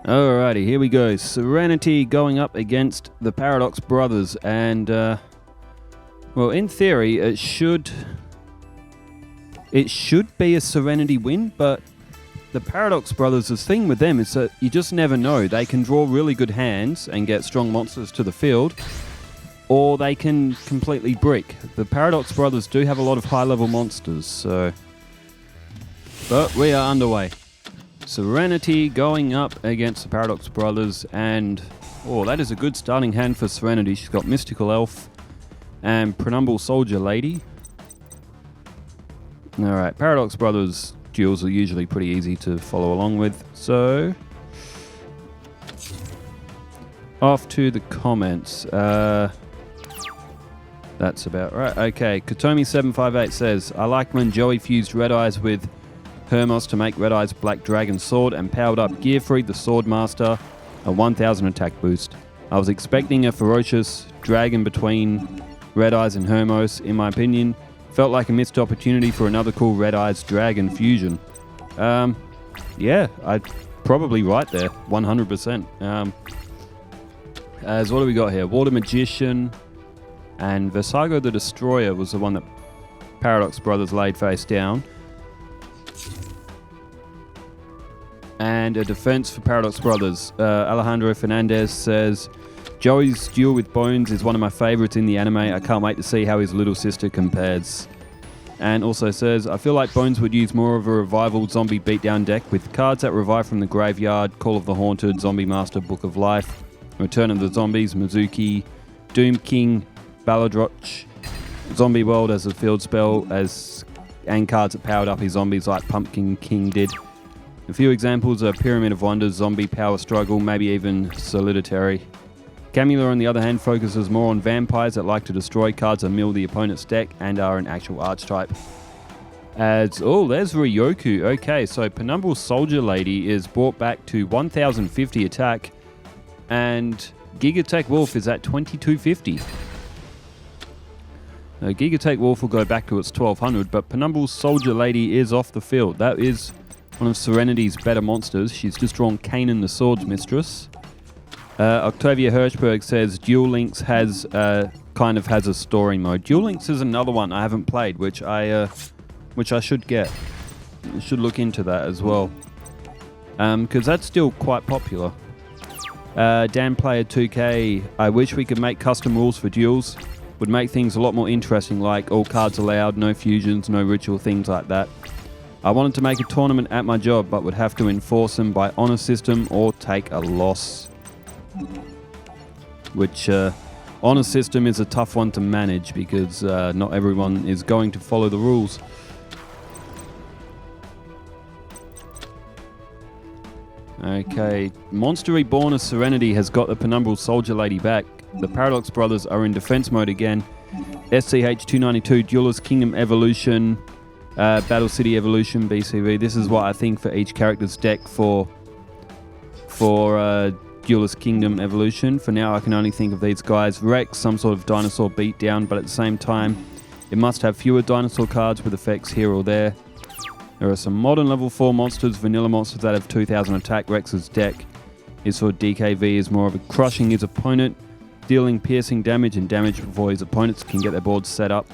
Alrighty, here we go. Serenity going up against the Para Dox brothers, and well, in theory, it should be a Serenity win, but the Para Dox brothers, the thing with them is that you just never know. They can draw really good hands and get strong monsters to the field, or they can completely brick. The Para Dox brothers do have a lot of high-level monsters, so... But we are underway. Serenity going up against the Para Dox brothers, and oh, that is a good starting hand for Serenity. She's got Mystical Elf and Penumbral Soldier Lady. Alright, Para Dox brothers duels are usually pretty easy to follow along with, so off to the comments. That's about right. Okay, Katomi758 says, I like when Joey fused Red Eyes with Hermos to make Red Eye's Black Dragon Sword and powered up Gearfried the Sword Master a 1000 attack boost. I was expecting a ferocious dragon between Red Eyes and Hermos, in my opinion. Felt like a missed opportunity for another cool Red Eyes Dragon fusion. Yeah, I'd probably right there, 100%. As what do we got here? Water Magician and Versago the Destroyer was the one that Para Dox brothers laid face down. And a defense for Para Dox brothers. Alejandro Fernandez says, Joey's duel with Bones is one of my favorites in the anime. I can't wait to see how his little sister compares. And also says, I feel like Bones would use more of a revival zombie beatdown deck with cards that revive from the graveyard, Call of the Haunted, Zombie Master, Book of Life, Return of the Zombies, Mizuki, Doom King, Baladroch, Zombie World as a field spell, and cards that powered up his zombies like Pumpkin King did. A few examples are Pyramid of Wonders, Zombie Power Struggle, maybe even Solitary. Camula, on the other hand, focuses more on vampires that like to destroy cards and mill the opponent's deck and are an actual archetype. There's Ryoku. Okay, so Penumbral Soldier Lady is brought back to 1050 attack, and Gigatech Wolf is at 2250. Gigatech Wolf will go back to its 1200, but Penumbral Soldier Lady is off the field. That is one of Serenity's better monsters. She's just drawn Kanan the Swords Mistress. Octavia Hirschberg says Duel Links has a story mode. Duel Links is another one I haven't played, which I should get. I should look into that as well, because that's still quite popular. Dan Player 2K, I wish we could make custom rules for duels. Would make things a lot more interesting, like all cards allowed, no fusions, no ritual, things like that. I wanted to make a tournament at my job, but would have to enforce them by honor system or take a loss. Which, honor system is a tough one to manage because not everyone is going to follow the rules. Okay, Monster Reborn of Serenity has got the Penumbral Soldier Lady back. The Para Dox brothers are in defense mode again. SCH-292, Duelist Kingdom Evolution, Battle City Evolution, BCV. This is what I think for each character's deck for Duelist Kingdom Evolution. For now, I can only think of these guys. Rex, some sort of dinosaur beatdown, but at the same time, it must have fewer dinosaur cards with effects here or there. There are some modern level 4 monsters, vanilla monsters that have 2000 attack. Rex's deck is for DKV, is more of a crushing his opponent, dealing piercing damage and damage before his opponents can get their boards set up.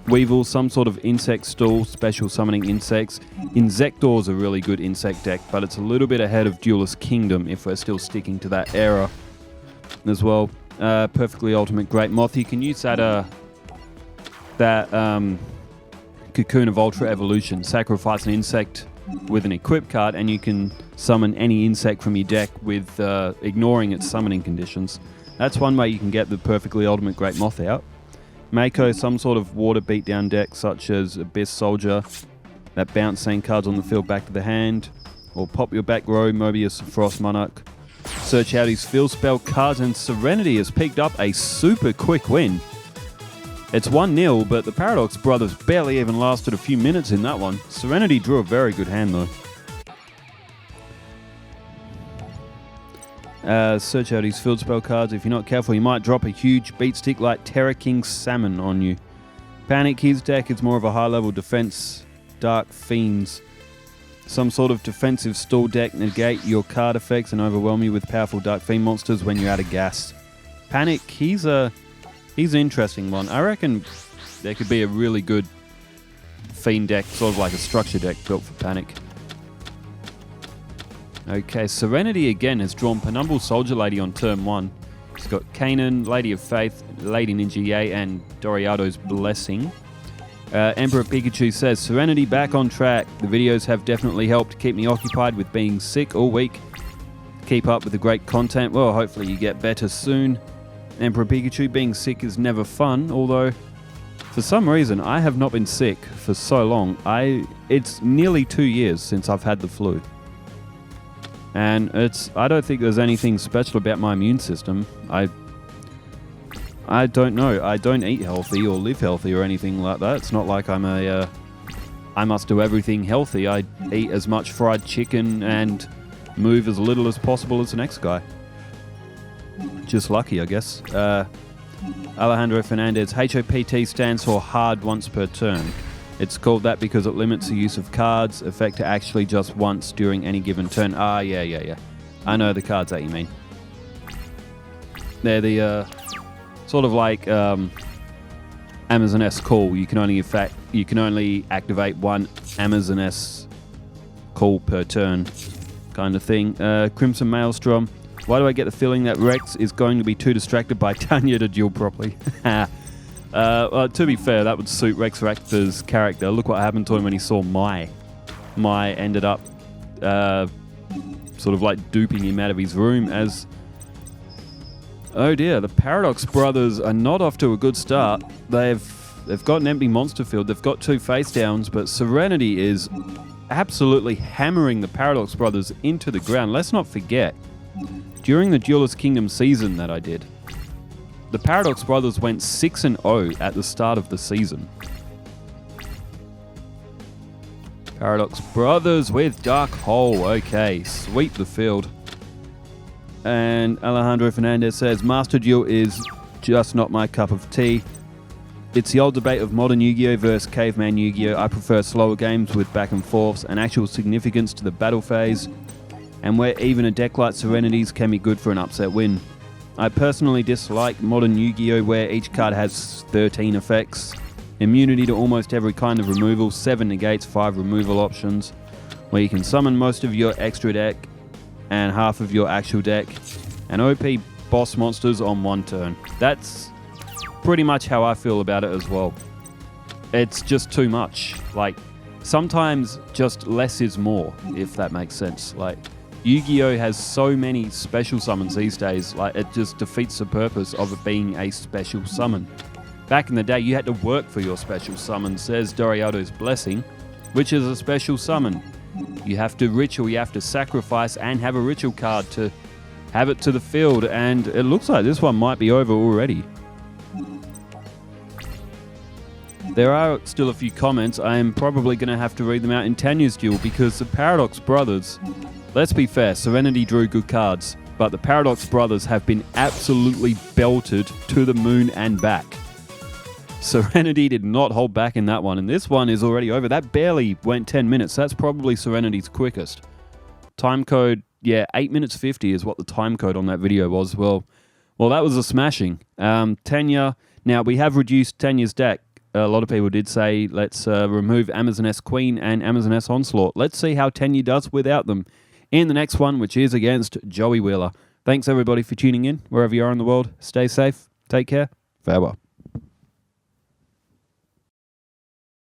Weevil, some sort of insect stall, special summoning insects. Insector is a really good insect deck, but it's a little bit ahead of Duelist Kingdom if we're still sticking to that era as well. Perfectly Ultimate Great Moth. You can use that Cocoon of Ultra Evolution. Sacrifice an insect with an equip card, and you can summon any insect from your deck with ignoring its summoning conditions. That's one way you can get the Perfectly Ultimate Great Moth out. Mako, some sort of water beatdown deck such as Abyss Soldier that bounce same cards on the field back to the hand, or pop your back row, Mobius Frost Monarch. Search out his field spell cards, and Serenity has picked up a super quick win. It's 1-0, but the Para Dox brothers barely even lasted a few minutes in that one. Serenity drew a very good hand though. Search out his field spell cards. If you're not careful, you might drop a huge beat stick like Terra King Salmon on you. Panic, his deck is more of a high level defense. Dark Fiends. Some sort of defensive stall deck, negate your card effects and overwhelm you with powerful Dark Fiend monsters when you're out of gas. Panic, he's an interesting one. I reckon there could be a really good Fiend deck, sort of like a structure deck built for Panic. Okay, Serenity again has drawn Penumbral Soldier Lady on turn 1. He's got Kanan, Lady of Faith, Lady Ninja Ye, and Doriado's Blessing. Emperor Pikachu says, Serenity back on track. The videos have definitely helped keep me occupied with being sick all week. Keep up with the great content. Well, hopefully you get better soon. Emperor Pikachu, being sick is never fun, although for some reason I have not been sick for so long. It's nearly 2 years since I've had the flu. And I don't think there's anything special about my immune system. I don't know. I don't eat healthy or live healthy or anything like that. It's not like I must do everything healthy. I eat as much fried chicken and move as little as possible as the next guy. Just lucky, I guess. Alejandro Fernandez, HOPT stands for hard once per turn. It's called that because it limits the use of cards, effect to actually just once during any given turn. Ah, yeah. I know the cards that you mean. They're the sort of like Amazon-S call. You can only activate one Amazon-S call per turn, kind of thing. Crimson Maelstrom. Why do I get the feeling that Rex is going to be too distracted by Tanya to duel properly? Well, to be fair, that would suit Rex Raptor's character. Look what happened to him when he saw Mai. Mai ended up sort of like duping him out of his room as... Oh dear, the Para Dox brothers are not off to a good start. They've got an empty monster field. They've got 2 face downs, but Serenity is absolutely hammering the Para Dox brothers into the ground. Let's not forget, during the Duelist Kingdom season that I did, the Para Dox brothers went 6-0 at the start of the season. Para Dox brothers with Dark Hole. Okay, sweep the field. And Alejandro Fernandez says, Master Duel is just not my cup of tea. It's the old debate of modern Yu-Gi-Oh versus caveman Yu-Gi-Oh. I prefer slower games with back and forths and actual significance to the battle phase, and where even a deck like Serenity's can be good for an upset win. I personally dislike modern Yu-Gi-Oh where each card has 13 effects, immunity to almost every kind of removal, 7 negates, 5 removal options, where you can summon most of your extra deck and half of your actual deck, and OP boss monsters on 1 turn. That's pretty much how I feel about it as well. It's just too much. Like, sometimes just less is more, if that makes sense. Like, Yu-Gi-Oh has so many special summons these days, like it just defeats the purpose of it being a special summon. Back in the day, you had to work for your special summon, says Doriado's Blessing, which is a special summon. You have to ritual, you have to sacrifice and have a ritual card to have it to the field, and it looks like this one might be over already. There are still a few comments. I am probably going to have to read them out in Tanya's duel because the Para Dox brothers, let's be fair, Serenity drew good cards, but the Para Dox brothers have been absolutely belted to the moon and back. Serenity did not hold back in that one, and this one is already over. That barely went 10 minutes. That's probably Serenity's quickest. Time code, yeah, 8 minutes 50 is what the time code on that video was. Well, that was a smashing. Tanya, now we have reduced Tanya's deck. A lot of people did say, let's remove Amazon-S Queen and Amazon-S Onslaught. Let's see how Tanya does without them in the next one, which is against Joey Wheeler. Thanks everybody for tuning in, wherever you are in the world. Stay safe, take care, farewell.